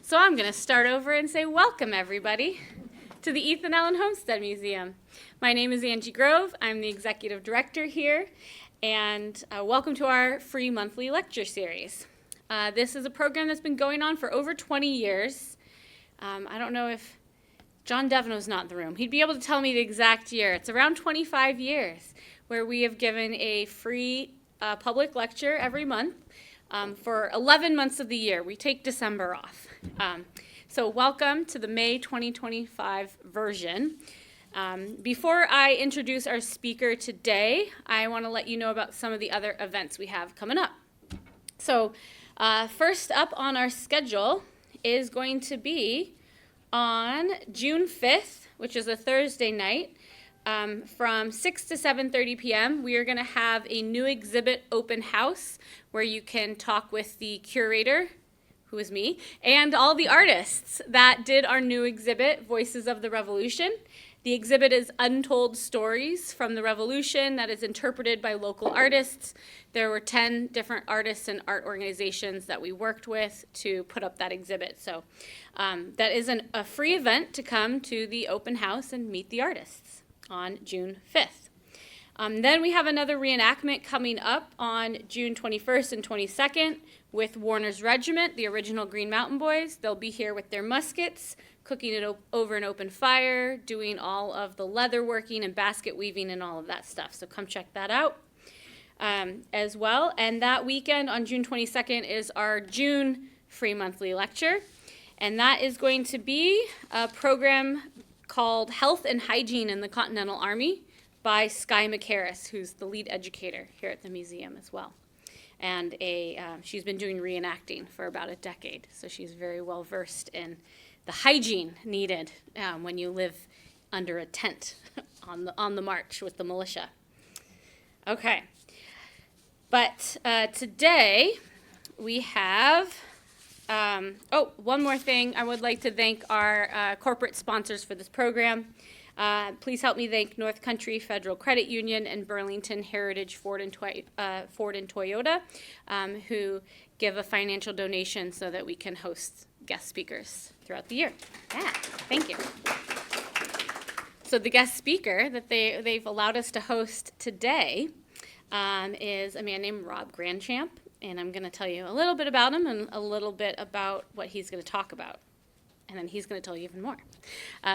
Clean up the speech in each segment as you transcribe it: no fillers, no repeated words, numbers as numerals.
So I'm going to start over and say welcome, everybody, to the Ethan Allen Homestead Museum. My name is Angie Grove. I'm the executive director here, and welcome to our free monthly lecture series. This is a program that's been going on for over 20 years. I don't know if John Devino's not in the room. He'd be able to tell me the exact year. It's around 25 years where we have given a free public lecture every month. For 11 months of the year. We take December off. So welcome to the May 2025 version. Before I introduce our speaker today, I want to let you know about some of the other events we have coming up. So first up on our schedule is going to be on June 5th, which is a Thursday night. From 6 to 7:30 p.m., we are going to have a new exhibit open house where you can talk with the curator, who is me, and all the artists that did our new exhibit, Voices of the Revolution. The exhibit is untold stories from the Revolution that is interpreted by local artists. There were 10 different artists and art organizations that we worked with to put up that exhibit. So that is a free event to come to the open house and meet the artists on June 5th. Then we have another reenactment coming up on June 21st and 22nd with Warner's Regiment, the original Green Mountain Boys. They'll be here with their muskets, cooking it over an open fire, doing all of the leather working and basket weaving and all of that stuff. So come check that out as well. And that weekend on June 22nd is our June free monthly lecture. And that is going to be a program called Health and Hygiene in the Continental Army by Skye McCarris, who's the lead educator here at the museum as well. And she's been doing reenacting for about a decade, so she's very well versed in the hygiene needed when you live under a tent on the march with the militia. Okay, but today we have one more thing. I would like to thank our corporate sponsors for this program. Please help me thank North Country Federal Credit Union and Burlington Heritage Ford and Toyota, who give a financial donation so that we can host guest speakers throughout the year. Yeah, thank you. So the guest speaker that they've allowed us to host today is a man named Rob Grandchamp. And I'm going to tell you a little bit about him and a little bit about what he's going to talk about. And then he's going to tell you even more.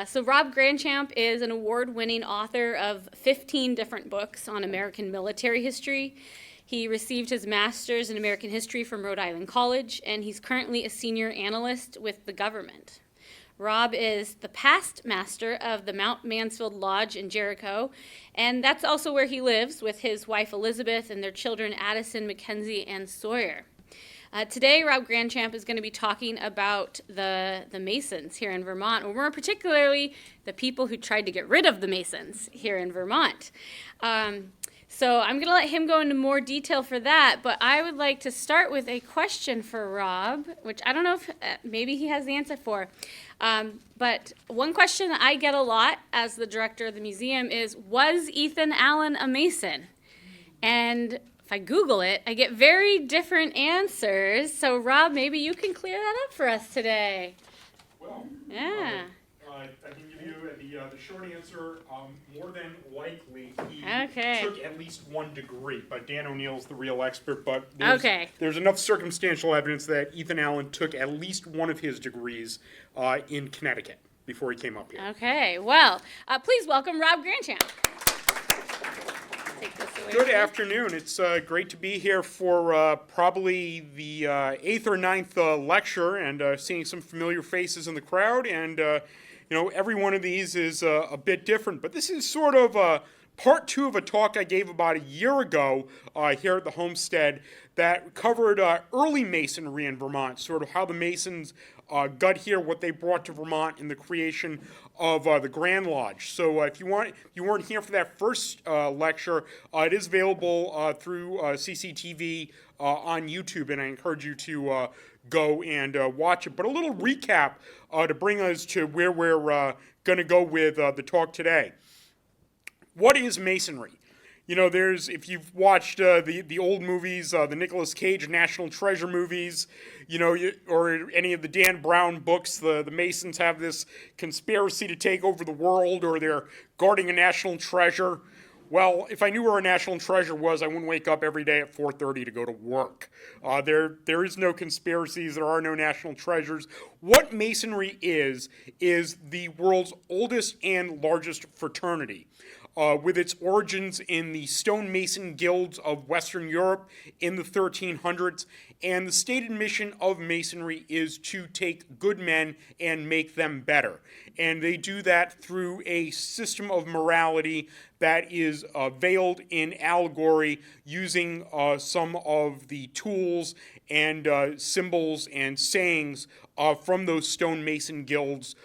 So Rob Grandchamp is an award-winning author of 15 different books on American military history. He received his master's in American history from Rhode Island College, and he's currently a senior analyst with the government. Rob is the past master of the Mansfield Lodge in Jericho, and that's also where he lives with his wife Elizabeth and their children Addison, Mackenzie, and Sawyer. Today, Rob Grandchamp is going to be talking about the Masons here in Vermont, or more particularly the people who tried to get rid of the Masons here in Vermont. So I'm going to let him go into more detail for that, but I would like to start with a question for Rob, which I don't know if maybe he has the answer for. But one question that I get a lot as the director of the museum is, was Ethan Allen a Mason? And if I Google it, I get very different answers. So Rob, maybe you can clear that up for us today. Well, yeah. I can give you the short answer. More than likely, he took at least one degree. But Dan O'Neill's the real expert. But there's enough circumstantial evidence that Ethan Allen took at least one of his degrees in Connecticut before he came up here. Okay. Well, please welcome Rob Grandchamp. Good afternoon. It's great to be here for probably the 8th or 9th lecture, and seeing some familiar faces in the crowd. And every one of these is a bit different, but this is sort of part 2 of a talk I gave about a year ago here at the Homestead that covered early Masonry in Vermont, sort of how the Masons got here, what they brought to Vermont in the creation of the Grand Lodge. So if you weren't here for that first lecture, it is available through CCTV on YouTube, and I encourage you to go and watch it. But a little recap to bring us to where we're going to go with the talk today. What is Masonry? if you've watched the old movies, the Nicolas Cage National Treasure movies, or any of the Dan Brown books, the Masons have this conspiracy to take over the world, or they're guarding a national treasure. Well, if I knew where a national treasure was, I wouldn't wake up every day at 4:30 to go to work. There is no conspiracies. There are no national treasures. What Masonry is the world's oldest and largest fraternity. With its origins in the stonemason guilds of Western Europe in the 1300s, and the stated mission of Masonry is to take good men and make them better. And they do that through a system of morality that is veiled in allegory, using some of the tools and symbols and sayings from those stonemason guilds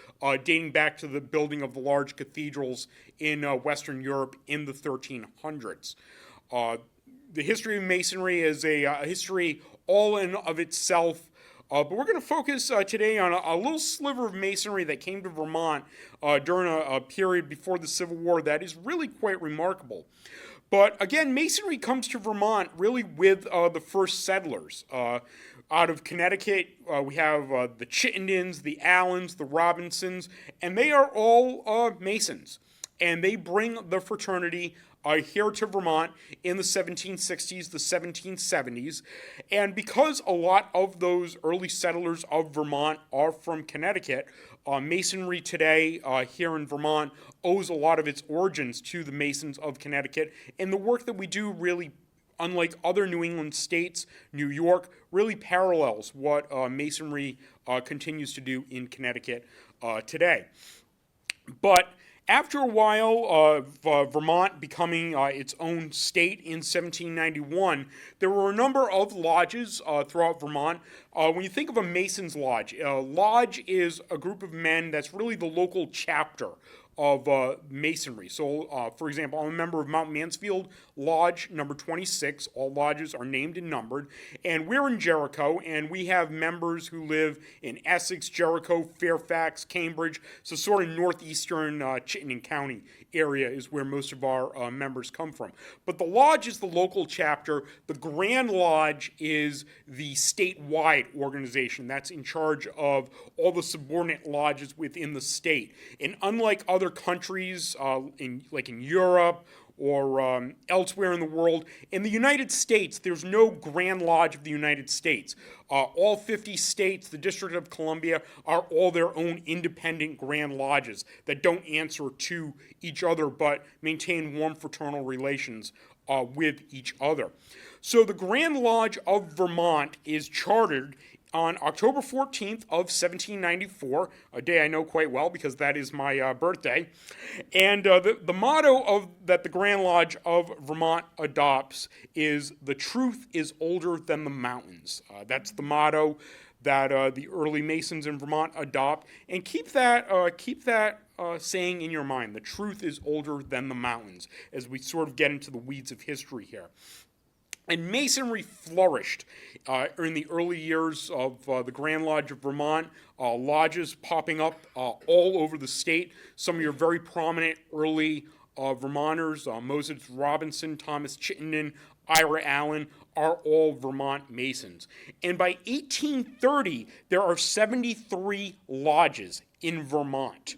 dating back to the building of the large cathedrals in Western Europe in the 1300s. The history of Masonry is a history all in of itself, but we're going to focus today on a little sliver of Masonry that came to Vermont during a period before the Civil War that is really quite remarkable. But again, Masonry comes to Vermont really with the first settlers. Out of Connecticut, we have the Chittendens, the Allens, the Robinsons, and they are all Masons. And they bring the fraternity here to Vermont in the 1760s, the 1770s. And because a lot of those early settlers of Vermont are from Connecticut, Masonry today here in Vermont owes a lot of its origins to the Masons of Connecticut. And the work that we do really, unlike other New England states, New York, really parallels what Masonry continues to do in Connecticut today. But after a while of Vermont becoming its own state in 1791, there were a number of lodges throughout Vermont. When you think of a Mason's Lodge, a lodge is a group of men that's really the local chapter of Masonry. So, for example, I'm a member of Mount Mansfield Lodge, number 26. All lodges are named and numbered. And we're in Jericho, and we have members who live in Essex, Jericho, Fairfax, Cambridge. So sort of northeastern Chittenden County area is where most of our members come from. But the lodge is the local chapter. The Grand Lodge is the statewide organization that's in charge of all the subordinate lodges within the state. And unlike other countries, in Europe or elsewhere in the world, in the United States, there's no Grand Lodge of the United States. All 50 states, the District of Columbia, are all their own independent Grand Lodges that don't answer to each other but maintain warm fraternal relations with each other. So the Grand Lodge of Vermont is chartered on October 14th of 1794, a day I know quite well because that is my birthday. And the motto that the Grand Lodge of Vermont adopts is, "The truth is older than the mountains." That's the motto that the early Masons in Vermont adopt. And keep that saying in your mind. The truth is older than the mountains, as we sort of get into the weeds of history here. And Masonry flourished in the early years of the Grand Lodge of Vermont, lodges popping up all over the state. Some of your very prominent early Vermonters, Moses Robinson, Thomas Chittenden, Ira Allen, are all Vermont Masons. And by 1830, there are 73 lodges in Vermont.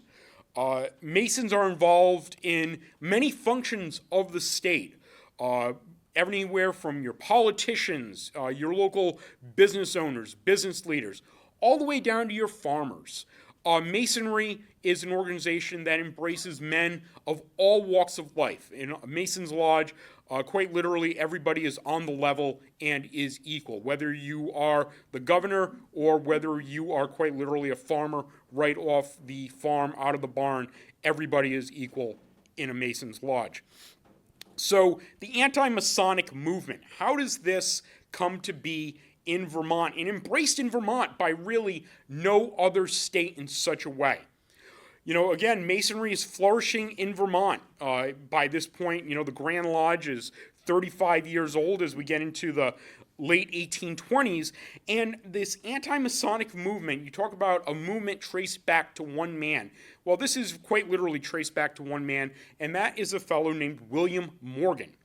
Masons are involved in many functions of the state. Everywhere from your politicians, your local business owners, business leaders, all the way down to your farmers. Masonry is an organization that embraces men of all walks of life. In a Mason's Lodge, quite literally, everybody is on the level and is equal. Whether you are the governor or whether you are quite literally a farmer right off the farm, out of the barn, everybody is equal in a Mason's Lodge. So the Anti-Masonic movement, how does this come to be in Vermont and embraced in Vermont by really no other state in such a way? Again, Masonry is flourishing in Vermont. By this point, the Grand Lodge is 35 years old as we get into the late 1820s. And this anti-Masonic movement, you talk about a movement traced back to one man. Well, this is quite literally traced back to one man, and that is a fellow named William Morgan.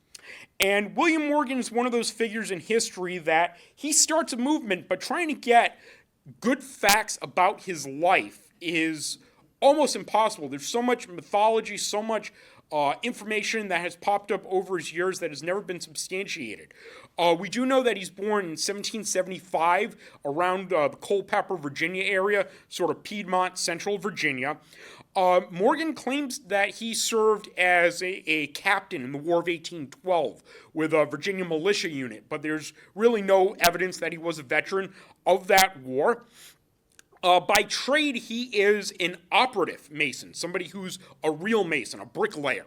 And William Morgan is one of those figures in history that he starts a movement, but trying to get good facts about his life is almost impossible. There's so much mythology, so much information that has popped up over his years that has never been substantiated. We do know that he's born in 1775 around the Culpeper, Virginia area, sort of Piedmont, central Virginia. Morgan claims that he served as a captain in the War of 1812 with a Virginia militia unit, but there's really no evidence that he was a veteran of that war. By trade, he is an operative Mason, somebody who's a real Mason, a bricklayer.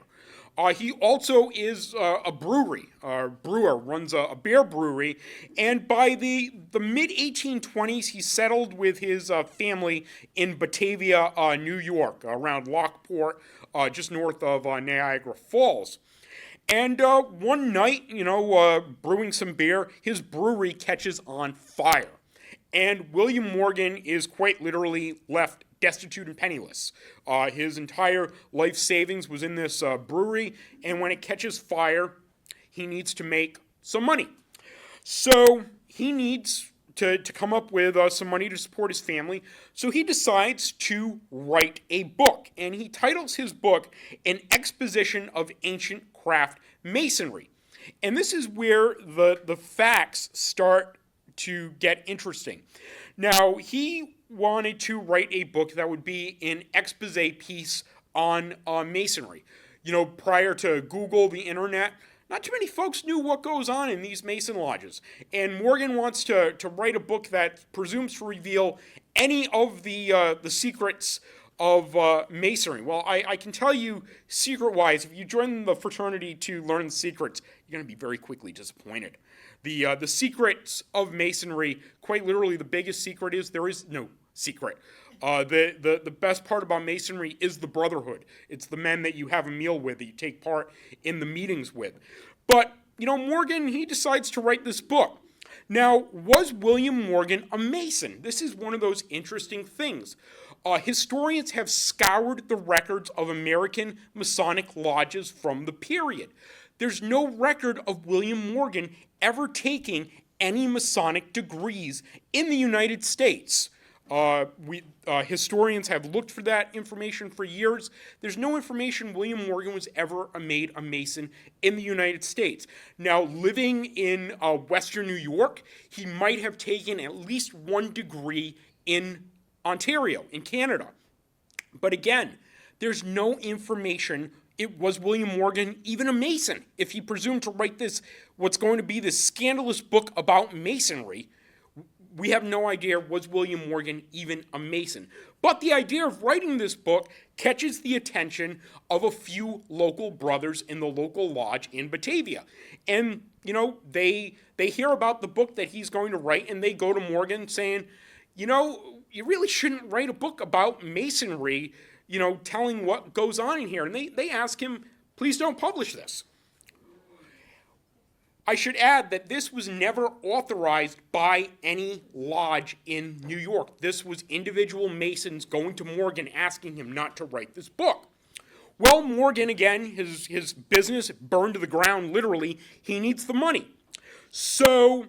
He also is a brewer, runs a beer brewery, and by the mid-1820s, he settled with his family in Batavia, New York, around Lockport, just north of Niagara Falls. And one night, brewing some beer, his brewery catches on fire. And William Morgan is quite literally left destitute and penniless. His entire life savings was in this brewery, and when it catches fire, he needs to make some money. So he needs to come up with some money to support his family, so he decides to write a book, and he titles his book An Exposition of Ancient Craft Masonry. And this is where the facts start to get interesting. Now, he wanted to write a book that would be an expose piece on Masonry. Prior to Google, the internet, not too many folks knew what goes on in these Mason lodges. And Morgan wants to write a book that presumes to reveal any of the secrets of Masonry. Well, I can tell you, secret-wise, if you join the fraternity to learn the secrets, you're going to be very quickly disappointed. The secrets of Masonry, quite literally, the biggest secret is there is no secret. The best part about Masonry is the brotherhood. It's the men that you have a meal with, that you take part in the meetings with. But, Morgan, he decides to write this book. Now, was William Morgan a Mason? This is one of those interesting things. Historians have scoured the records of American Masonic lodges from the period. There's no record of William Morgan ever taking any Masonic degrees in the United States. Historians have looked for that information for years. There's no information William Morgan was ever made a Mason in the United States. Now, living in Western New York, he might have taken at least one degree in Ontario, in Canada. But again, there's no information. Was William Morgan even a Mason? If he presumed to write what's going to be this scandalous book about Masonry, we have no idea, was William Morgan even a Mason? But the idea of writing this book catches the attention of a few local brothers in the local lodge in Batavia. And, they hear about the book that he's going to write, and they go to Morgan saying, you really shouldn't write a book about Masonry, telling what goes on in here. And they ask him, please don't publish this. I should add that this was never authorized by any lodge in New York. This was individual Masons going to Morgan asking him not to write this book. Well, Morgan, again, his business burned to the ground, literally. He needs the money. So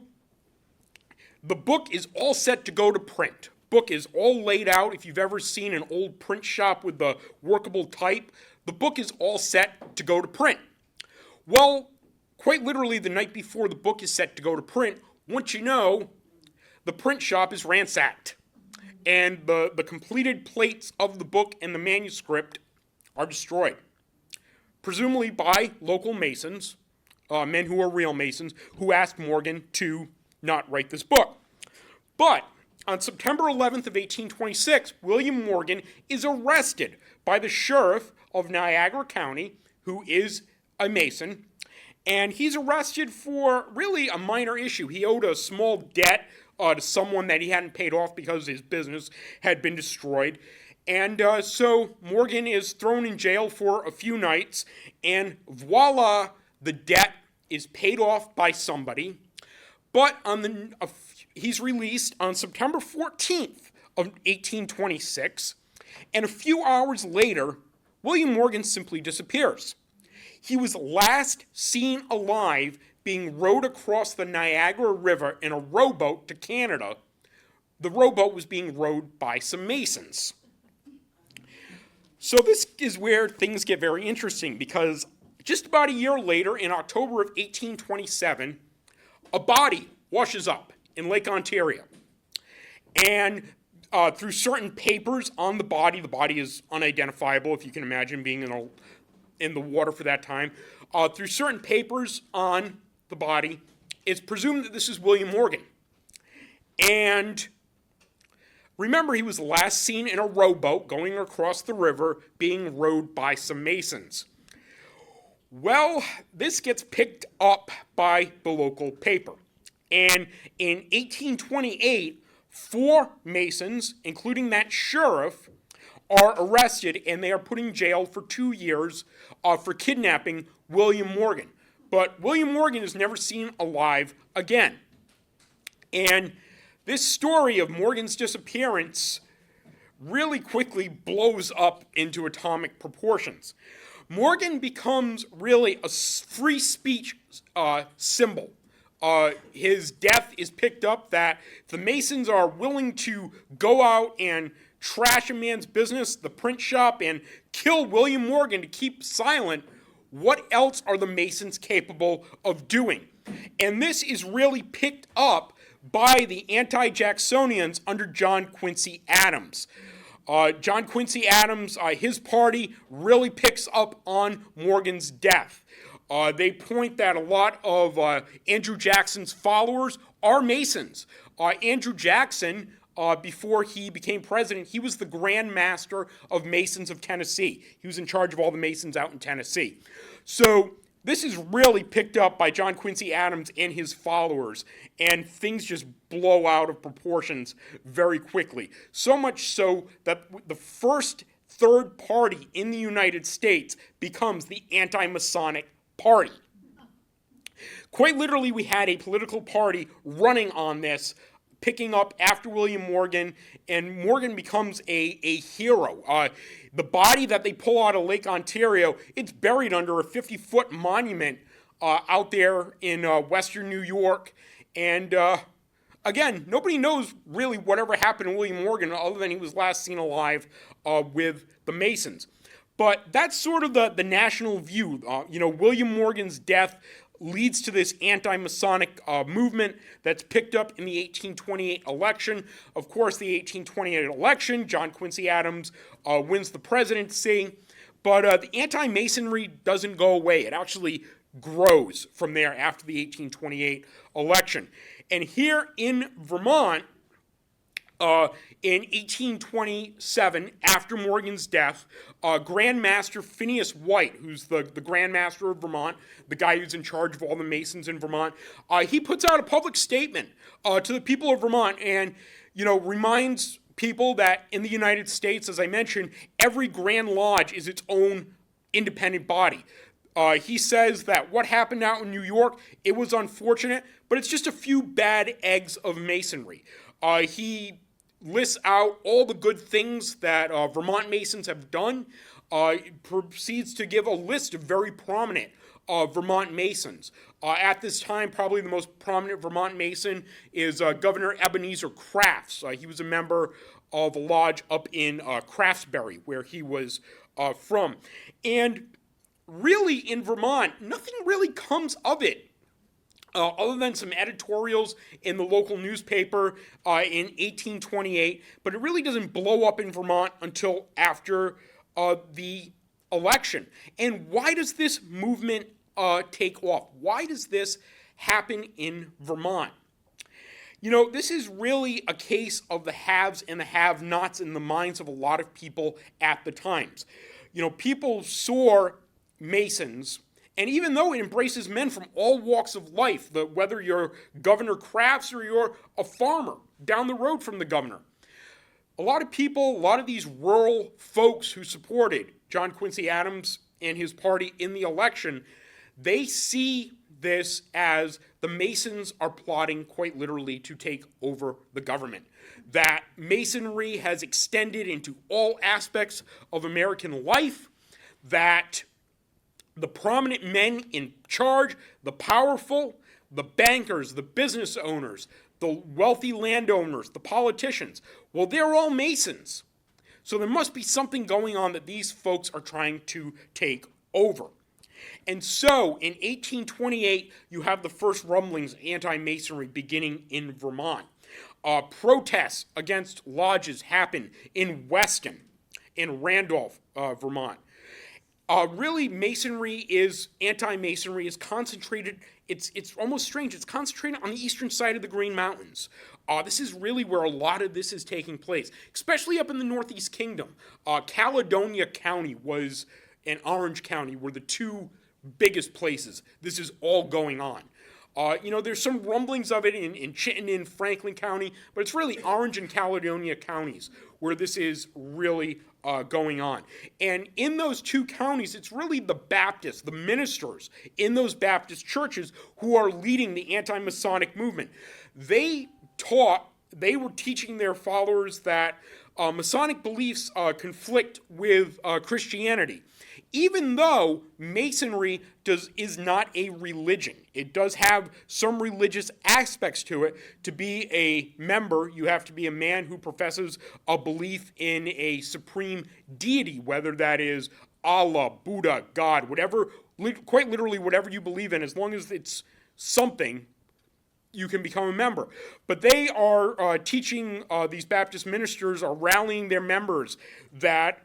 the book is all set to go to print. Book is all laid out. If you've ever seen an old print shop with the workable type, the book is all set to go to print. Well, quite literally the night before the book is set to go to print, once you know, the print shop is ransacked. And the completed plates of the book and the manuscript are destroyed. Presumably by local Masons, men who are real Masons, who asked Morgan to not write this book. But on September 11th of 1826, William Morgan is arrested by the sheriff of Niagara County, who is a Mason, and he's arrested for really a minor issue. He owed a small debt to someone that he hadn't paid off because his business had been destroyed. And so Morgan is thrown in jail for a few nights, and voila, the debt is paid off by somebody. But he's released on September 14th of 1826, and a few hours later, William Morgan simply disappears. He was last seen alive being rowed across the Niagara River in a rowboat to Canada. The rowboat was being rowed by some Masons. So this is where things get very interesting, because just about a year later, in October of 1827, a body washes up in Lake Ontario. And through certain papers on the body is unidentifiable, if you can imagine being in the water for that time. Through certain papers on the body, it's presumed that this is William Morgan. And remember, he was last seen in a rowboat going across the river, being rowed by some Masons. Well, this gets picked up by the local paper. And in 1828, 4 Masons, including that sheriff, are arrested, and they are put in jail for 2 years for kidnapping William Morgan. But William Morgan is never seen alive again. And this story of Morgan's disappearance really quickly blows up into atomic proportions. Morgan becomes really a free speech symbol. His death is picked up that the Masons are willing to go out and trash a man's business, the print shop, and kill William Morgan to keep silent. What else are the Masons capable of doing? And this is really picked up by the anti-Jacksonians under John Quincy Adams. John Quincy Adams, his party really picks up on Morgan's death. They point that a lot of Andrew Jackson's followers are Masons. Andrew Jackson, before he became president, he was the Grand Master of Masons of Tennessee. He was in charge of all the Masons out in Tennessee. So this is really picked up by John Quincy Adams and his followers, and things just blow out of proportions very quickly. So much so that the first third party in the United States becomes the Anti-Masonic Party. Quite literally, we had a political party running on this, picking up after William Morgan, and Morgan becomes a hero. The body that they pull out of Lake Ontario, it's buried under a 50-foot monument out there in western New York. And again, nobody knows really whatever happened to William Morgan other than he was last seen alive with the Masons. But that's sort of the national view. William Morgan's death leads to this anti-Masonic movement that's picked up in the 1828 election. Of course, the 1828 election, John Quincy Adams wins the presidency, but the anti-Masonry doesn't go away. It actually grows from there after the 1828 election. And here in Vermont, in 1827, after Morgan's death, Grand Master Phineas White, who's the Grand Master of Vermont, the guy who's in charge of all the Masons in Vermont, he puts out a public statement to the people of Vermont and, reminds people that in the United States, as I mentioned, every Grand Lodge is its own independent body. He says that what happened out in New York, it was unfortunate, but it's just a few bad eggs of Masonry. He lists out all the good things that Vermont Masons have done, proceeds to give a list of very prominent Vermont Masons. At this time, probably the most prominent Vermont Mason is Governor Ebenezer Crafts. He was a member of a lodge up in Craftsbury, where he was from. And really, in Vermont, nothing really comes of it. Other than some editorials in the local newspaper in 1828, but it really doesn't blow up in Vermont until after the election. And why does this movement take off? Why does this happen in Vermont? This is really a case of the haves and the have-nots in the minds of a lot of people at the times. People saw Masons. And even though it embraces men from all walks of life, whether you're Governor Crafts or you're a farmer down the road from the governor, a lot of people, a lot of these rural folks who supported John Quincy Adams and his party in the election, they see this as the Masons are plotting quite literally to take over the government. That Masonry has extended into all aspects of American life, that the prominent men in charge, the powerful, the bankers, the business owners, the wealthy landowners, the politicians, well, they're all Masons. So there must be something going on that these folks are trying to take over. And so in 1828, you have the first rumblings of anti-Masonry beginning in Vermont. Protests against lodges happen in Weston, in Randolph, Vermont. Really, anti-Masonry is concentrated, it's almost strange, it's concentrated on the eastern side of the Green Mountains. This is really where a lot of this is taking place, especially up in the Northeast Kingdom. Caledonia County and Orange County were the two biggest places this is all going on. There's some rumblings of it in Chittenden, Franklin County, but it's really Orange and Caledonia counties where this is really going on. And in those two counties, it's really the Baptists, the ministers in those Baptist churches who are leading the anti-Masonic movement. They were teaching their followers that Masonic beliefs conflict with Christianity. Even though Masonry is not a religion, it does have some religious aspects to it. To be a member, you have to be a man who professes a belief in a supreme deity, whether that is Allah, Buddha, God, whatever, quite literally whatever you believe in, as long as it's something, you can become a member. But they are teaching, these Baptist ministers are rallying their members that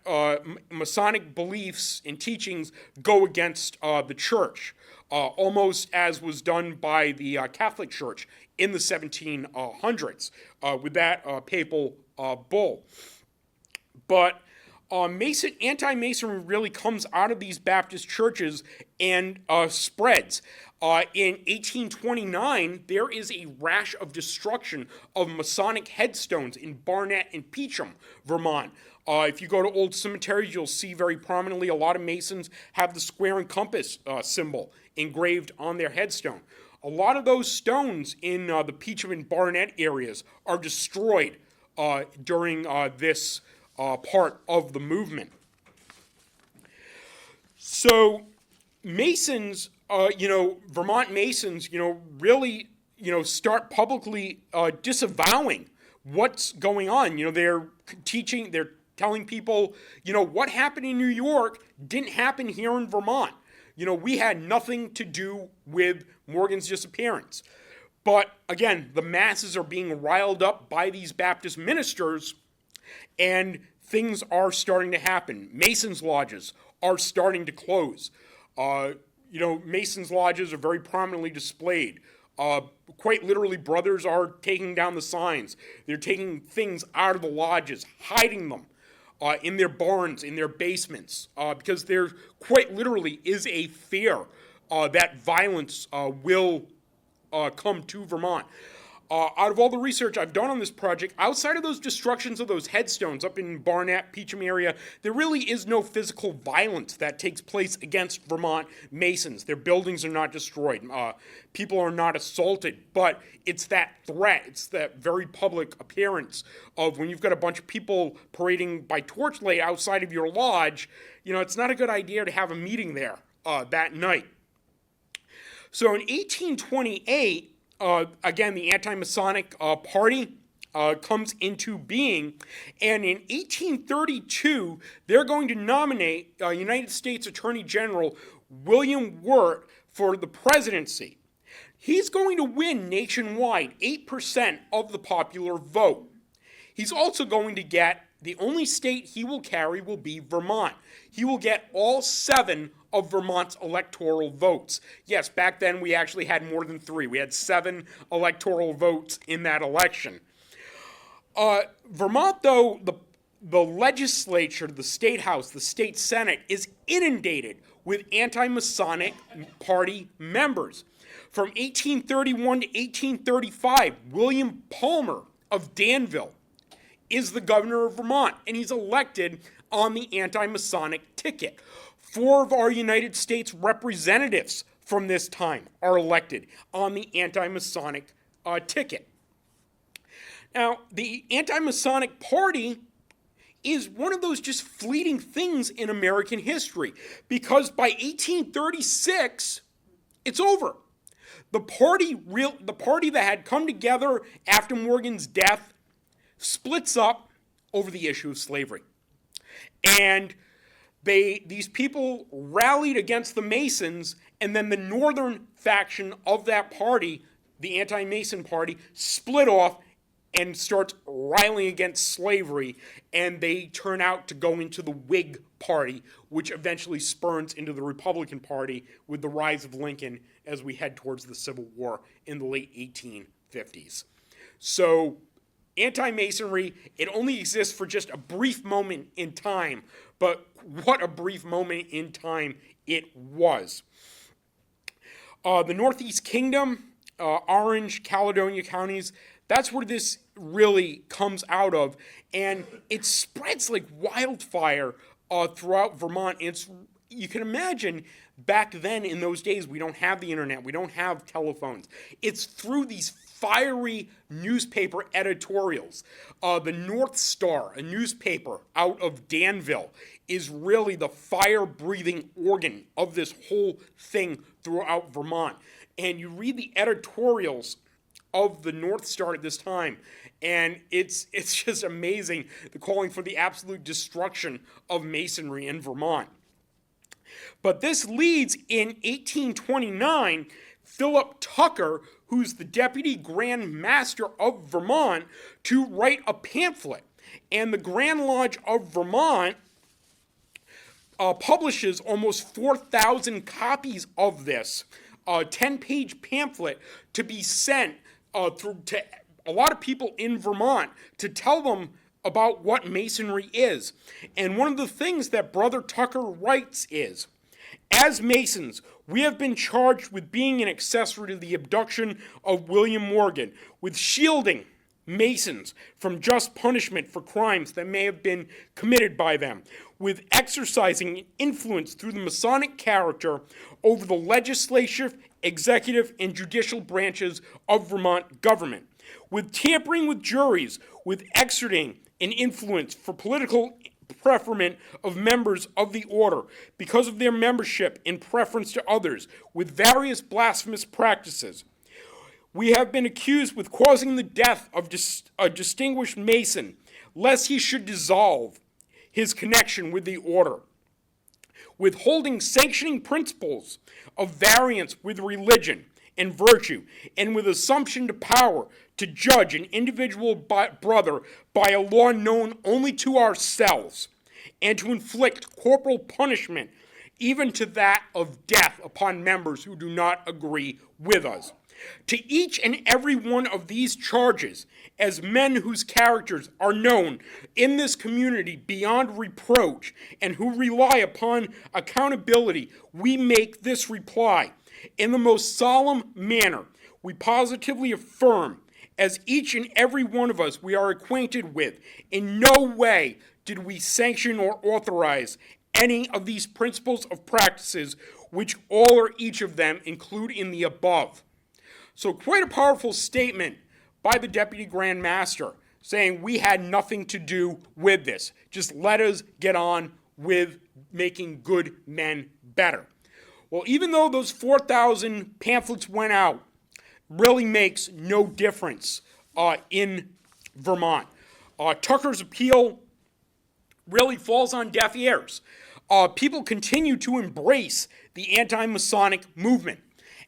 Masonic beliefs and teachings go against the church, almost as was done by the Catholic Church in the 1700s with that papal bull. But anti-Masonry really comes out of these Baptist churches and spreads. In 1829, there is a rash of destruction of Masonic headstones in Barnett and Peacham, Vermont. If you go to old cemeteries, you'll see very prominently a lot of Masons have the square and compass symbol engraved on their headstone. A lot of those stones in the Peacham and Barnett areas are destroyed during this part of the movement. So Masons, Vermont Masons, really, start publicly disavowing what's going on. They're telling people, what happened in New York didn't happen here in Vermont. We had nothing to do with Morgan's disappearance. But again, the masses are being riled up by these Baptist ministers, and things are starting to happen. Masons' lodges are starting to close. Masons' lodges are very prominently displayed. Quite literally, brothers are taking down the signs. They're taking things out of the lodges, hiding them in their barns, in their basements, because there quite literally is a fear that violence will come to Vermont. Out of all the research I've done on this project, outside of those destructions of those headstones up in Barnett, Peacham area, there really is no physical violence that takes place against Vermont Masons. Their buildings are not destroyed. People are not assaulted. But it's that threat, it's that very public appearance of when you've got a bunch of people parading by torchlight outside of your lodge, it's not a good idea to have a meeting there that night. So in 1828, again, the Anti-Masonic Party comes into being, and in 1832, they're going to nominate United States Attorney General William Wirt for the presidency. He's going to win nationwide 8% of the popular vote. He's also going to get, the only state he will carry will be Vermont. He will get all 7 of Vermont's electoral votes. Yes, back then we actually had more than 3. We had 7 electoral votes in that election. Vermont, though, the legislature, the state house, the state senate is inundated with anti-Masonic party members. From 1831 to 1835, William Palmer of Danville is the governor of Vermont, and he's elected on the anti-Masonic ticket. 4 of our United States representatives from this time are elected on the anti-Masonic ticket. Now, the anti-Masonic party is one of those just fleeting things in American history, because by 1836, it's over. The party that had come together after Morgan's death splits up over the issue of slavery. And these people rallied against the Masons, and then the northern faction of that party, the anti-Mason party, split off and starts rallying against slavery, and they turn out to go into the Whig Party, which eventually spurns into the Republican Party with the rise of Lincoln as we head towards the Civil War in the late 1850s. So anti-Masonry, it only exists for just a brief moment in time, but what a brief moment in time it was. The Northeast Kingdom, Orange, Caledonia counties, that's where this really comes out of, and it spreads like wildfire throughout Vermont. You can imagine back then in those days, we don't have the internet, we don't have telephones. It's through these fiery newspaper editorials. The North Star, a newspaper out of Danville, is really the fire-breathing organ of this whole thing throughout Vermont. And you read the editorials of the North Star at this time, and it's just amazing, the calling for the absolute destruction of Masonry in Vermont. But this leads in 1829, Philip Tucker, who's the Deputy Grand Master of Vermont, to write a pamphlet. And the Grand Lodge of Vermont publishes almost 4,000 copies of this 10-page pamphlet to be sent through to a lot of people in Vermont to tell them about what Masonry is. And one of the things that Brother Tucker writes is, as Masons, we have been charged with being an accessory to the abduction of William Morgan, with shielding Masons from just punishment for crimes that may have been committed by them, with exercising influence through the Masonic character over the legislative, executive, and judicial branches of Vermont government, with tampering with juries, with exerting an influence for political preferment of members of the order because of their membership in preference to others, with various blasphemous practices. We have been accused with causing the death of a distinguished Mason, lest he should dissolve his connection with the order, with holding sanctioning principles of variance with religion and virtue, and with assumption to power to judge an individual brother by a law known only to ourselves, and to inflict corporal punishment, even to that of death, upon members who do not agree with us. To each and every one of these charges, as men whose characters are known in this community beyond reproach, and who rely upon accountability, we make this reply. In the most solemn manner, we positively affirm, as each and every one of us we are acquainted with, in no way did we sanction or authorize any of these principles of practices, which all or each of them include in the above. So quite a powerful statement by the Deputy Grand Master, saying we had nothing to do with this. Just let us get on with making good men better. Well, even though those 4,000 pamphlets went out, really makes no difference in Vermont. Tucker's appeal really falls on deaf ears. People continue to embrace the anti-Masonic movement,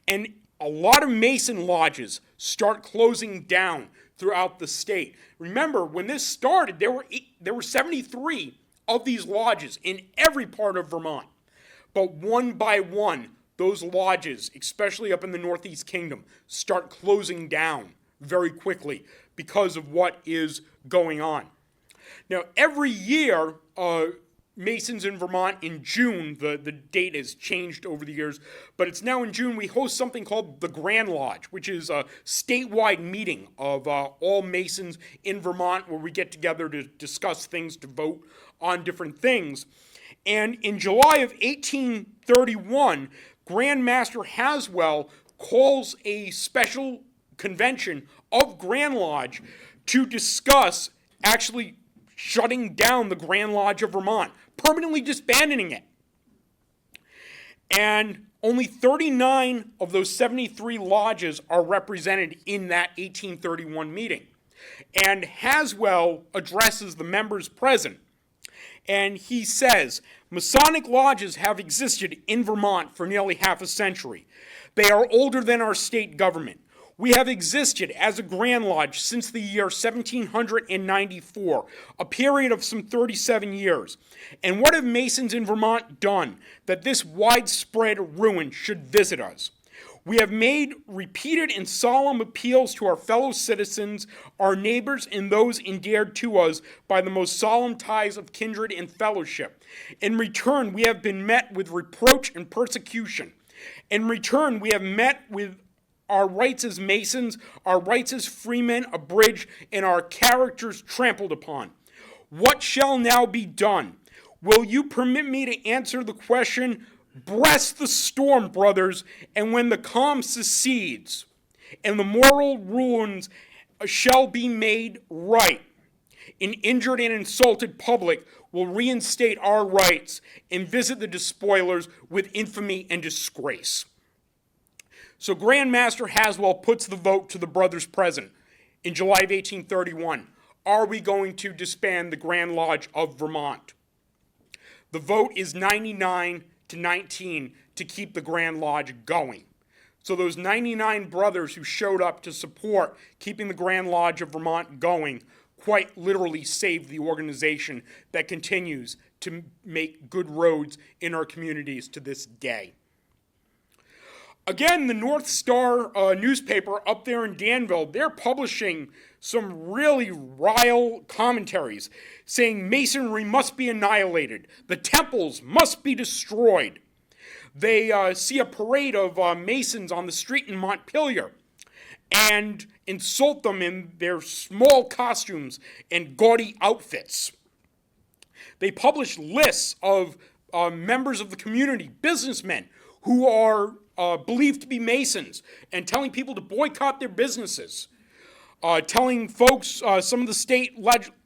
and a lot of Mason lodges start closing down throughout the state. Remember, when this started, there were 73 of these lodges in every part of Vermont. But one by one, those lodges, especially up in the Northeast Kingdom, start closing down very quickly because of what is going on. Now, every year, Masons in Vermont in June, the date has changed over the years, but it's now in June, we host something called the Grand Lodge, which is a statewide meeting of all Masons in Vermont where we get together to discuss things, to vote on different things. And in July of 1831, Grand Master Haswell calls a special convention of Grand Lodge to discuss actually shutting down the Grand Lodge of Vermont, permanently disbanding it. And only 39 of those 73 lodges are represented in that 1831 meeting. And Haswell addresses the members present. And he says, Masonic lodges have existed in Vermont for nearly half a century. They are older than our state government. We have existed as a Grand Lodge since the year 1794, a period of some 37 years. And what have Masons in Vermont done that this widespread ruin should visit us? We have made repeated and solemn appeals to our fellow citizens, our neighbors, and those endeared to us by the most solemn ties of kindred and fellowship. In return, we have been met with reproach and persecution. In return, we have met with our rights as Masons, our rights as freemen abridged, and our characters trampled upon. What shall now be done? Will you permit me to answer the question? Breast the storm, brothers, and when the calm secedes, and the moral ruins shall be made right, an injured and insulted public will reinstate our rights and visit the despoilers with infamy and disgrace. So Grand Master Haswell puts the vote to the brothers present in July of 1831. Are we going to disband the Grand Lodge of Vermont? The vote is 99 to 19 to keep the Grand Lodge going. So those 99 brothers who showed up to support keeping the Grand Lodge of Vermont going quite literally saved the organization that continues to make good roads in our communities to this day. Again, the North Star newspaper up there in Danville, they're publishing some really rile commentaries saying Masonry must be annihilated. The temples must be destroyed. They see a parade of Masons on the street in Montpelier and insult them in their small costumes and gaudy outfits. They publish lists of members of the community, businessmen, who are believed to be Masons, and telling people to boycott their businesses. Telling folks, some of the state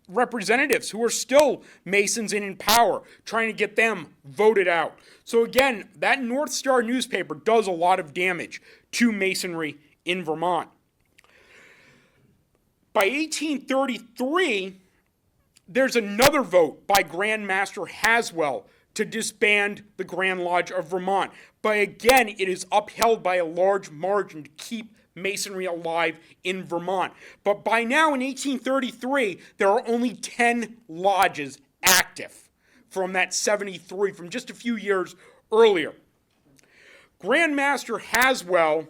representatives who are still Masons and in power, trying to get them voted out. So again, that North Star newspaper does a lot of damage to Masonry in Vermont. By 1833, there's another vote by Grand Master Haswell to disband the Grand Lodge of Vermont. But again, it is upheld by a large margin to keep Masonry alive in Vermont. But by now, in 1833, there are only 10 lodges active from that 73, from just a few years earlier. Grand Master Haswell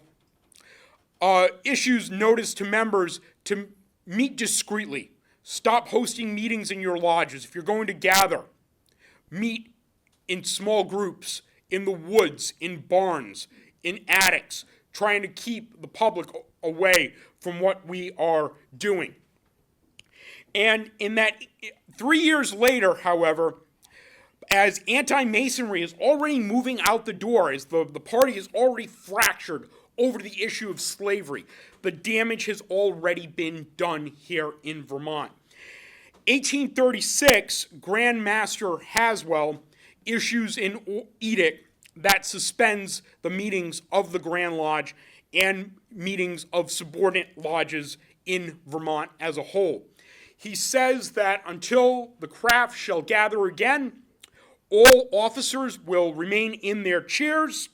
issues notice to members to meet discreetly. Stop hosting meetings in your lodges. If you're going to gather, meet in small groups, in the woods, in barns, in attics, trying to keep the public away from what we are doing. And in that 3 years later, however, as anti-Masonry is already moving out the door, as the party is already fractured over the issue of slavery, the damage has already been done here in Vermont. 1836, Grand Master Haswell issues an edict that suspends the meetings of the Grand Lodge and meetings of subordinate lodges in Vermont as a whole. He says that until the craft shall gather again, all officers will remain in their chairs,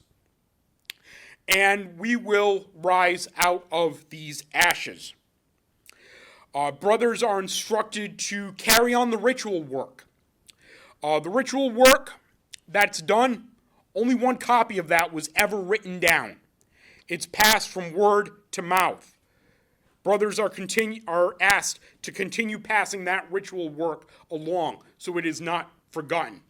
and we will rise out of these ashes. Brothers are instructed to carry on the ritual work. The ritual work that's done, only one copy of that was ever written down. It's passed from word to mouth. Brothers are asked to continue passing that ritual work along so it is not forgotten.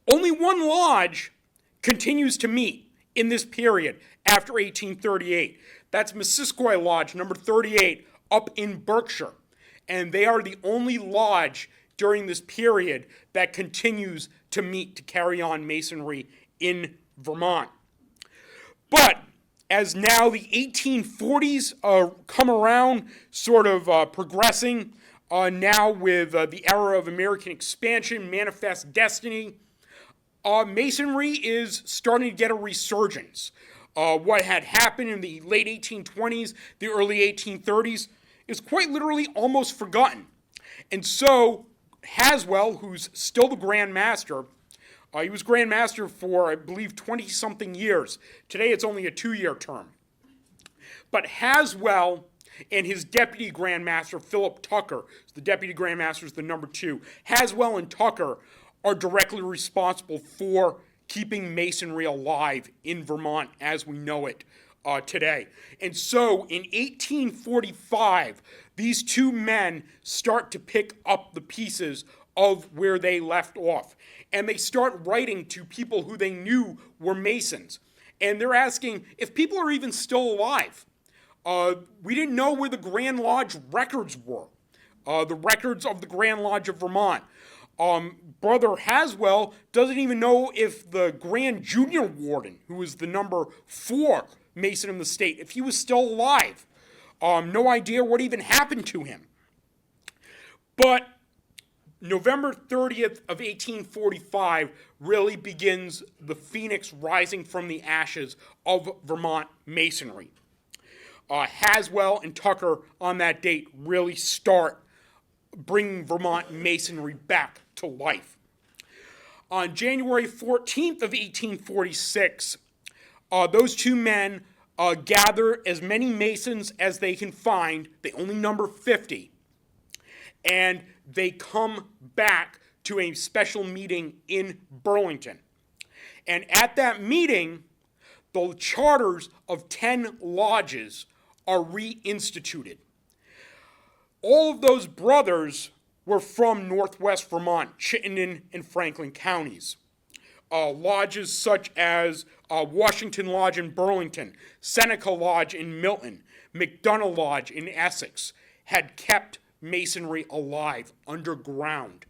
Only one lodge continues to meet in this period after 1838. That's Missisquoi Lodge, number 38, up in Berkshire. And they are the only lodge during this period that continues to meet to carry on Masonry in Vermont. But as now the 1840s come around, sort of progressing, now with the era of American expansion, manifest destiny, Masonry is starting to get a resurgence. What had happened in the late 1820s, the early 1830s, is quite literally almost forgotten. And so Haswell, who's still the Grand Master, he was Grand Master for, I believe, 20-something years. Today it's only a 2-year term. But Haswell and his deputy Grand Master, Philip Tucker, the deputy Grand Master is the number 2. Haswell and Tucker are directly responsible for keeping Masonry alive in Vermont as we know it today. And so in 1845, these two men start to pick up the pieces of where they left off. And they start writing to people who they knew were Masons. And they're asking if people are even still alive. We didn't know where the Grand Lodge records were, the records of the Grand Lodge of Vermont. Brother Haswell doesn't even know if the Grand Junior Warden, who was the number 4 Mason in the state, if he was still alive. No idea what even happened to him. But November 30th of 1845 really begins the phoenix rising from the ashes of Vermont Masonry. Haswell and Tucker on that date really start bringing Vermont Masonry back to life. On January 14th of 1846, those two men gather as many Masons as they can find. They only number 50. And they come back to a special meeting in Burlington. And at that meeting, the charters of 10 lodges are reinstituted. All of those brothers were from Northwest Vermont, Chittenden and Franklin counties. Lodges such as Washington Lodge in Burlington, Seneca Lodge in Milton, McDonough Lodge in Essex had kept Masonry alive underground.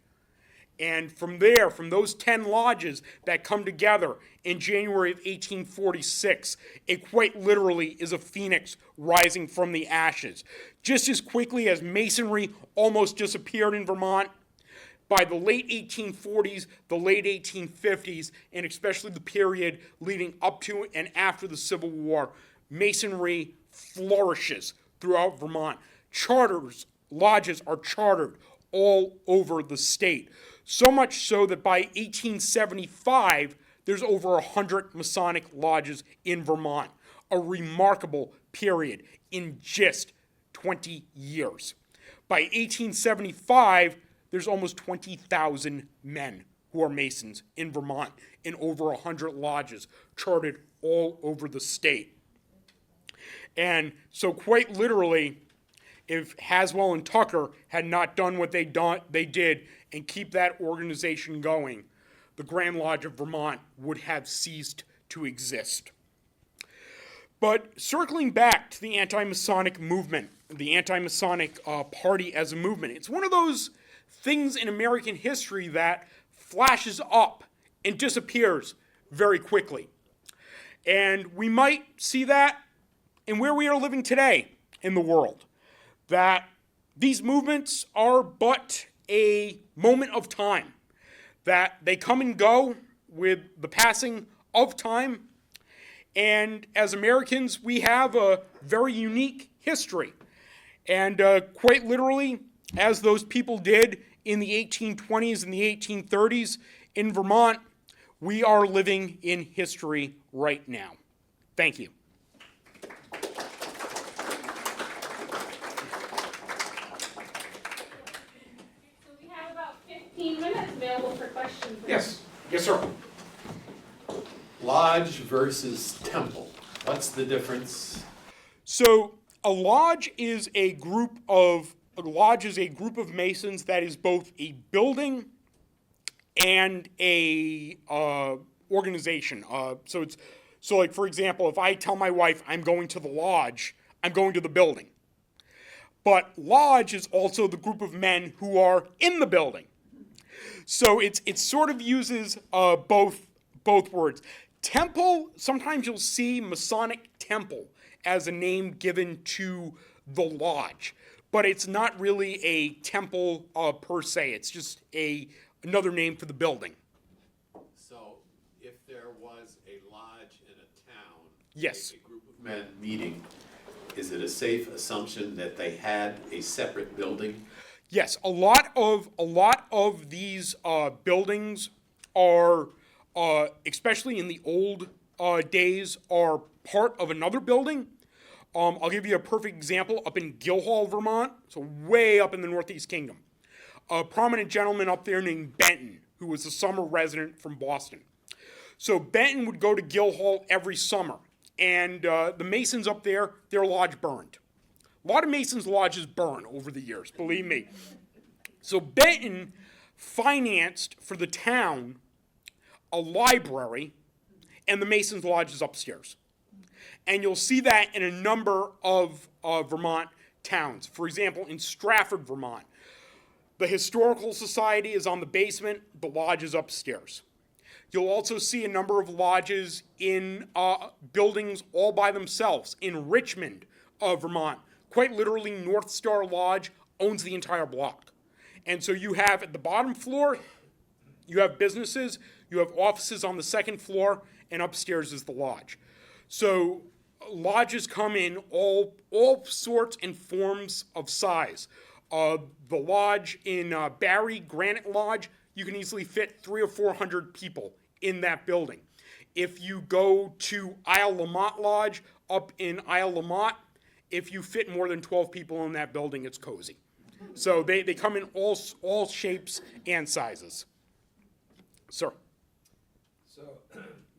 And from there, from those 10 lodges that come together in January of 1846, it quite literally is a phoenix rising from the ashes. Just as quickly as Masonry almost disappeared in Vermont, by the late 1840s, the late 1850s, and especially the period leading up to and after the Civil War, Masonry flourishes throughout Vermont. Lodges are chartered all over the state. So much so that by 1875, there's over 100 Masonic lodges in Vermont. A remarkable period in just 20 years. By 1875, there's almost 20,000 men who are Masons in Vermont in over 100 lodges chartered all over the state. And so quite literally, if Haswell and Tucker had not done what they did and keep that organization going, the Grand Lodge of Vermont would have ceased to exist. But circling back to the Anti-Masonic movement, the Anti-Masonic party as a movement, it's one of those things in American history that flashes up and disappears very quickly. And we might see that in where we are living today in the world, that these movements are but a moment of time, that they come and go with the passing of time. And as Americans, we have a very unique history. And quite literally, as those people did in the 1820s and the 1830s in Vermont, we are living in history right now. Thank you. So we have about 15 minutes available for questions. Yes. Yes, sir. Lodge versus temple. What's the difference? So a lodge is a group of Masons that is both a building and a organization. So like for example, if I tell my wife I'm going to the lodge, I'm going to the building. But lodge is also the group of men who are in the building. So it sort of uses both words. Temple, sometimes you'll see Masonic temple as a name given to the lodge. but it's not really a temple per se. It's just another name for the building. So if there was a lodge in a town, Yes. a group of men meeting, is it a safe assumption that they had a separate building? Yes, a lot of these buildings are, especially in the old days, are part of another building. I'll give you a perfect example up in Guildhall, Vermont, so way up in the Northeast Kingdom. A prominent gentleman up there named Benton, who was a summer resident from Boston. So Benton would go to Guildhall every summer, and the Masons up there, their lodge burned. A lot of Masons' lodges burn over the years, believe me. So Benton financed for the town a library, and the Masons' lodge is upstairs. And you'll see that in a number of Vermont towns. For example, in Stratford, Vermont, the Historical Society is on the basement, the lodge is upstairs. You'll also see a number of lodges in buildings all by themselves. In Richmond, Vermont, quite literally North Star Lodge owns the entire block. And so you have at the bottom floor, you have businesses, you have offices on the second floor, and upstairs is the lodge. So lodges come in all sorts and forms of size. The lodge in Barry, Granite Lodge, you can easily fit 300 or 400 people in that building. If you go to Isle Lamont Lodge up in Isle Lamont, if you fit more than 12 people in that building, it's cozy. So they come in all shapes and sizes. Sir? So,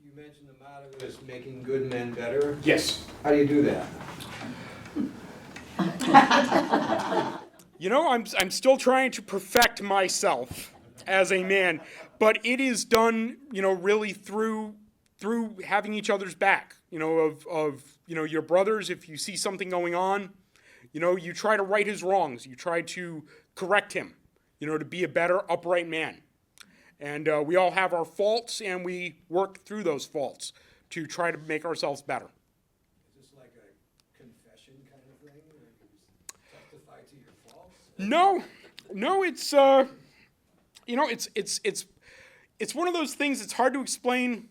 you mentioned the motto is making good men better. Yes. How do you do that? You know, I'm still trying to perfect myself as a man, but it is done, you know, really through having each other's back. You know, of you know, your brothers. If you see something going on, you know, you try to right his wrongs. You try to correct him. You know, to be a better, upright man. And we all have our faults, and we work through those faults to try to make ourselves better. Is this like a confession kind of thing, where you testify to your faults? No, it's you know, it's one of those things that's hard to explain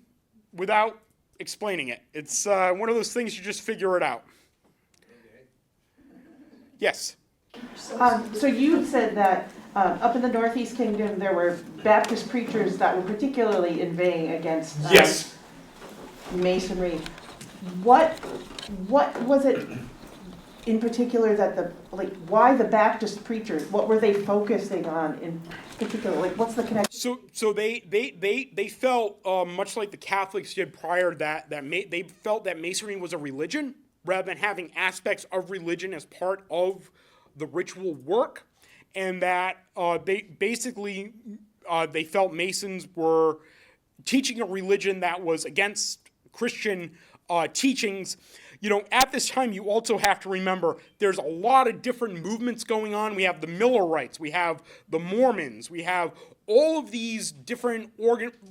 without explaining it. It's one of those things you just figure it out. Yes. So you said that up in the Northeast Kingdom, there were Baptist preachers that were particularly inveighing against Yes. Masonry. What was it in particular that why the Baptist preachers? What were they focusing on in particular? Like, what's the connection? So they felt much like the Catholics did prior that they felt that Masonry was a religion rather than having aspects of religion as part of the ritual work, and that they felt Masons were teaching a religion that was against Christian teachings. You know, at this time, you also have to remember there's a lot of different movements going on. We have the Millerites, we have the Mormons, we have all of these different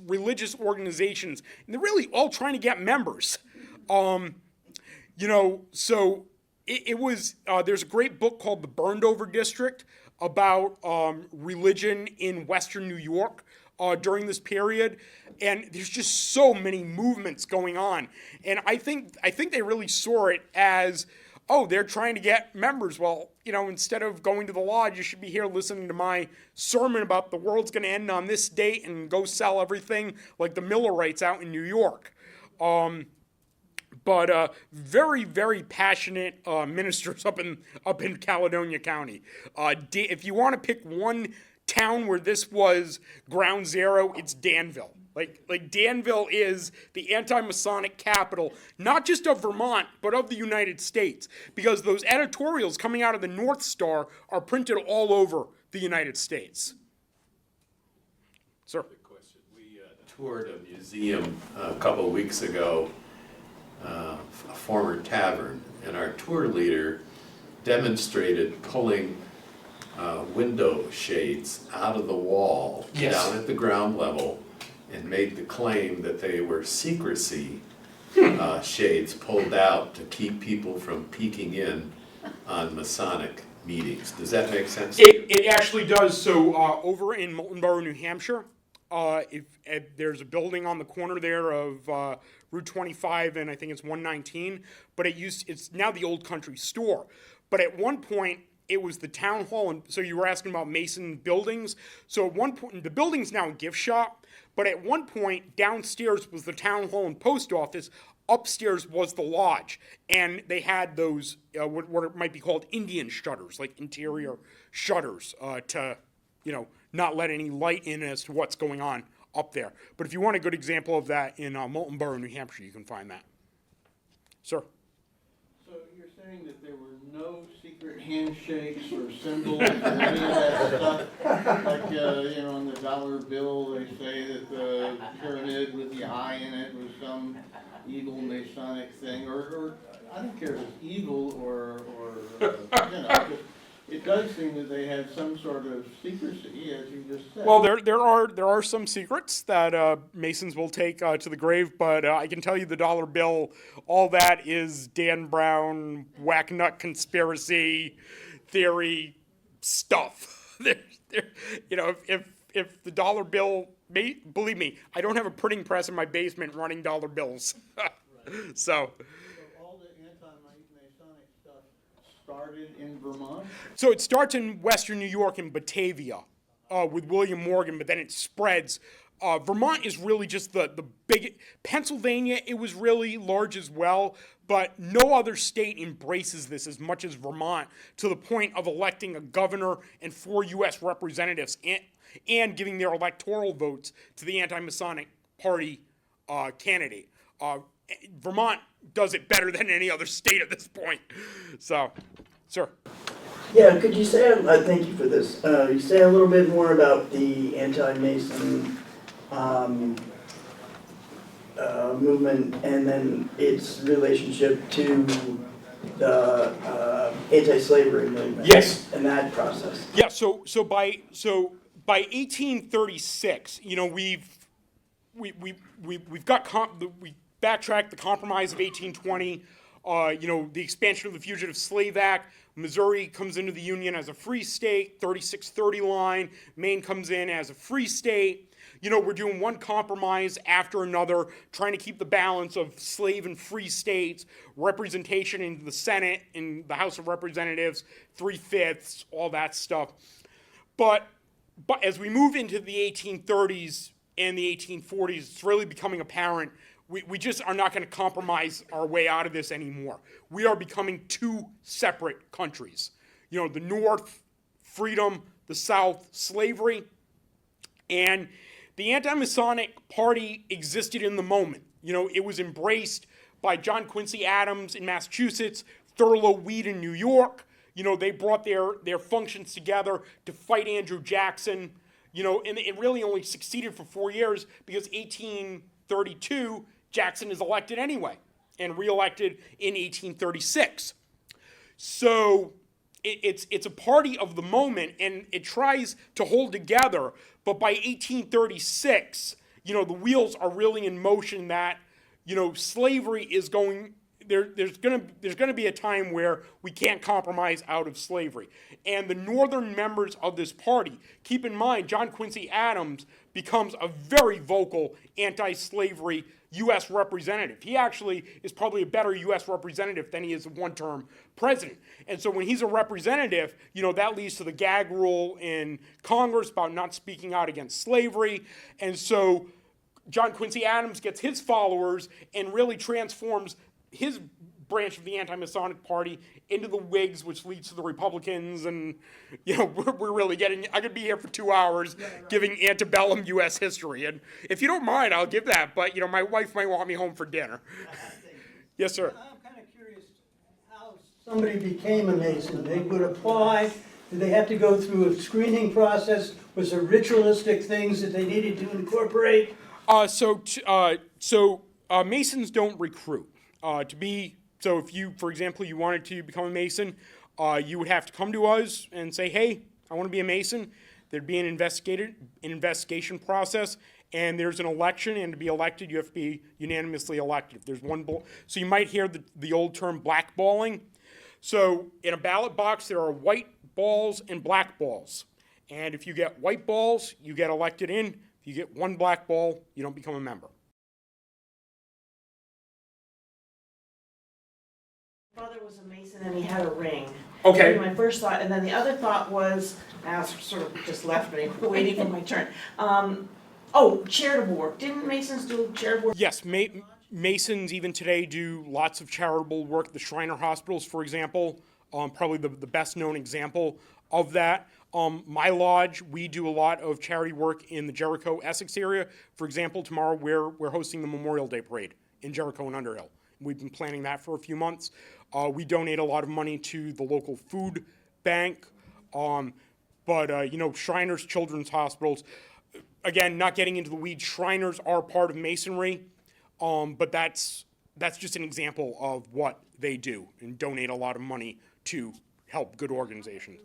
religious organizations, and they're really all trying to get members. You know, so it was, there's a great book called The Burned Over District about religion in Western New York during this period. And there's just so many movements going on. And I think they really saw it as, oh, they're trying to get members. Well, you know, instead of going to the lodge, you should be here listening to my sermon about the world's going to end on this date and go sell everything like the Millerites out in New York. But very, very passionate ministers up in Caledonia County. If you want to pick one town where this was ground zero, it's Danville. Like Danville is the anti-Masonic capital, not just of Vermont, but of the United States, because those editorials coming out of the North Star are printed all over the United States. Sir? Quick question. We toured a museum a couple of weeks ago, a former tavern, and our tour leader demonstrated pulling window shades out of the wall down at the ground level, and made the claim that they were secrecy shades pulled out to keep people from peeking in on Masonic meetings. Does that make sense to you? It actually does. So over in Moulton Borough, New Hampshire, there's a building on the corner there of Route 25 and I think it's 119, but it's now the Old Country Store. But at one point, it was the town hall, and so you were asking about Mason buildings. So at one point, the building's now a gift shop, but at one point, downstairs was the town hall and post office, upstairs was the lodge, and they had those, what might be called Indian shutters, like interior shutters, to, not let any light in as to what's going on up there. But if you want a good example of that in Moulton Borough, New Hampshire, you can find that. Sir? So you're saying that there were no secret handshakes or symbols or any of that stuff? Like, on the dollar bill, they say that the pyramid with the eye in it was some evil Masonic thing, or I don't care if it's evil or just, it does seem that they had some sort of secrecy, as you just said. Well, there are some secrets that Masons will take to the grave, but I can tell you the dollar bill, all that is Dan Brown, whack-nut conspiracy theory stuff. If the dollar bill, believe me, I don't have a printing press in my basement running dollar bills. So all the anti-Masonic stuff started in Vermont? So it starts in Western New York in Batavia with William Morgan, but then it spreads. Vermont is really just the big. Pennsylvania, it was really large as well, but no other state embraces this as much as Vermont, to the point of electing a governor and 4 U.S. representatives and giving their electoral votes to the Anti-Masonic Party candidate. Vermont does it better than any other state at this point. So, sir. Yeah, could you say, thank you for this, you say a little bit more about the anti-Mason movement and then its relationship to the anti-slavery movement? Yes. And that process? Yeah, so by 1836, we've got we backtracked the Compromise of 1820, the expansion of the Fugitive Slave Act. Missouri comes into the Union as a free state, 3630 line. Maine comes in as a free state. We're doing one compromise after another, trying to keep the balance of slave and free states, representation in the Senate, in the House of Representatives, 3/5, all that stuff. But as we move into the 1830s and the 1840s, it's really becoming apparent we just are not going to compromise our way out of this anymore. We are becoming two separate countries. The North, freedom, the South, slavery. And the Anti-Masonic Party existed in the moment. It was embraced by John Quincy Adams in Massachusetts, Thurlow Weed in New York. They brought their functions together to fight Andrew Jackson. And it really only succeeded for 4 years because 1832, Jackson is elected anyway and reelected in 1836. So it's a party of the moment, and it tries to hold together. But by 1836, the wheels are really in motion. That slavery is going. There's gonna be a time where we can't compromise out of slavery. And the northern members of this party, keep in mind, John Quincy Adams becomes a very vocal anti-slavery U.S. representative. He actually is probably a better U.S. representative than he is a one-term president. And so when he's a representative, that leads to the gag rule in Congress about not speaking out against slavery. And so John Quincy Adams gets his followers and really transforms his branch of the Anti-Masonic Party into the Whigs, which leads to the Republicans, and we're really getting. I could be here for 2 hours giving antebellum U.S. history, and if you don't mind, I'll give that. But my wife might want me home for dinner. Yes, sir. I'm kind of curious how somebody became a Mason. They would apply. Did they have to go through a screening process? Was there ritualistic things that they needed to incorporate? So Masons don't recruit. So if you, for example, you wanted to become a Mason, you would have to come to us and say, hey, I want to be a Mason. There'd be an investigation process, and there's an election, and to be elected, you have to be unanimously elected. If there's one, so you might hear the old term blackballing. So in a ballot box, there are white balls and black balls. And if you get white balls, you get elected in. If you get one black ball, you don't become a member. My brother was a Mason and he had a ring. Okay. And my first thought, and then the other thought was, now it's sort of just left me, waiting for my turn. Charitable work. Didn't Masons do charitable work? Yes, Masons even today do lots of charitable work. The Shriner Hospitals, for example, probably the best known example of that. My lodge, we do a lot of charity work in the Jericho, Essex area. For example, tomorrow we're hosting the Memorial Day Parade in Jericho and Underhill. We've been planning that for a few months. We donate a lot of money to the local food bank, Shriners Children's Hospitals. Again, not getting into the weeds, Shriners are part of Masonry, but that's just an example of what they do and donate a lot of money to help good organizations.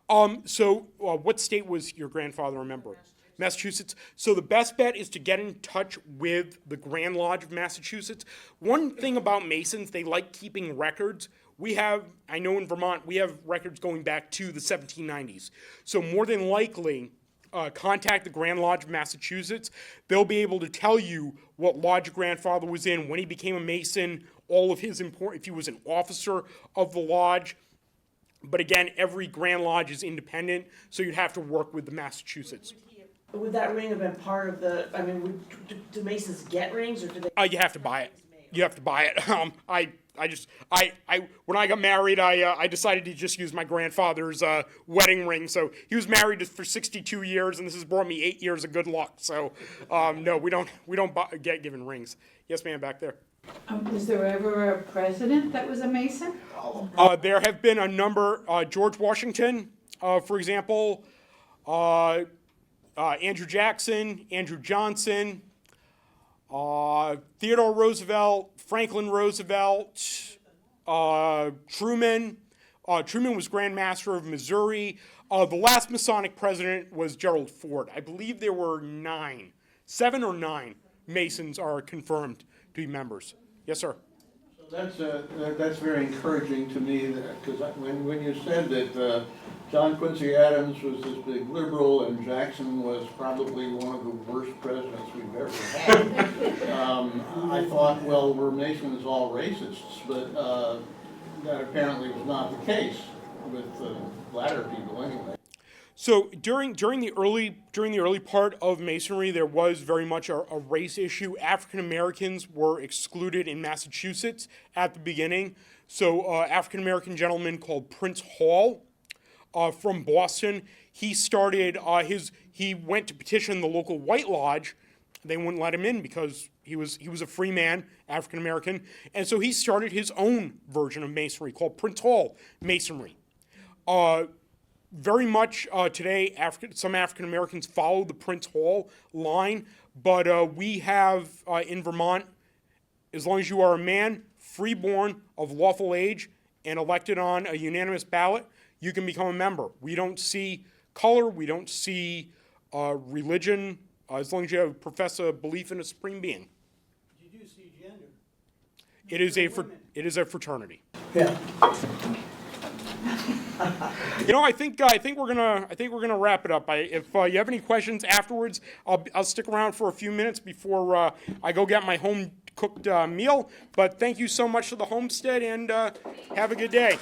What state was your grandfather a member of? Massachusetts. So the best bet is to get in touch with the Grand Lodge of Massachusetts. One thing about Masons, they like keeping records. I know in Vermont, we have records going back to the 1790s. So more than likely, contact the Grand Lodge of Massachusetts. They'll be able to tell you what lodge your grandfather was in, when he became a Mason, all of his if he was an officer of the lodge. But again, every Grand Lodge is independent, so you'd have to work with the Massachusetts. Would that ring have been part of the, do Masons get rings or do they? You have to buy it. You have to buy it. When I got married, I decided to just use my grandfather's wedding ring. So he was married for 62 years, and this has brought me 8 years of good luck. So no, we don't get given rings. Yes, ma'am, back there. Was there ever a president that was a Mason? There have been a number. George Washington, for example, Andrew Jackson, Andrew Johnson, Theodore Roosevelt, Franklin Roosevelt, Truman. Truman was Grand Master of Missouri. The last Masonic president was Gerald Ford. I believe there were 7 or 9 Masons are confirmed to be members. Yes, sir. So that's very encouraging to me, because when you said that John Quincy Adams was this big liberal and Jackson was probably one of the worst presidents we've ever had, I thought, well, were Masons all racists? But that apparently was not the case with the latter people, anyway. So during the early part of Masonry, there was very much a race issue. African Americans were excluded in Massachusetts at the beginning. So African American gentleman called Prince Hall from Boston, he started he went to petition the local White Lodge. They wouldn't let him in because he was a free man, African American, and so he started his own version of Masonry called Prince Hall Masonry. Very much today, some African Americans follow the Prince Hall line, but we have in Vermont, as long as you are a man, freeborn, of lawful age, and elected on a unanimous ballot, you can become a member. We don't see color, we don't see religion, as long as you profess a belief in a supreme being. You do see gender. It is a fraternity. Yeah. I think we're gonna wrap it up. If you have any questions afterwards, I'll stick around for a few minutes before I go get my home cooked meal. But thank you so much to the Homestead, and have a good day.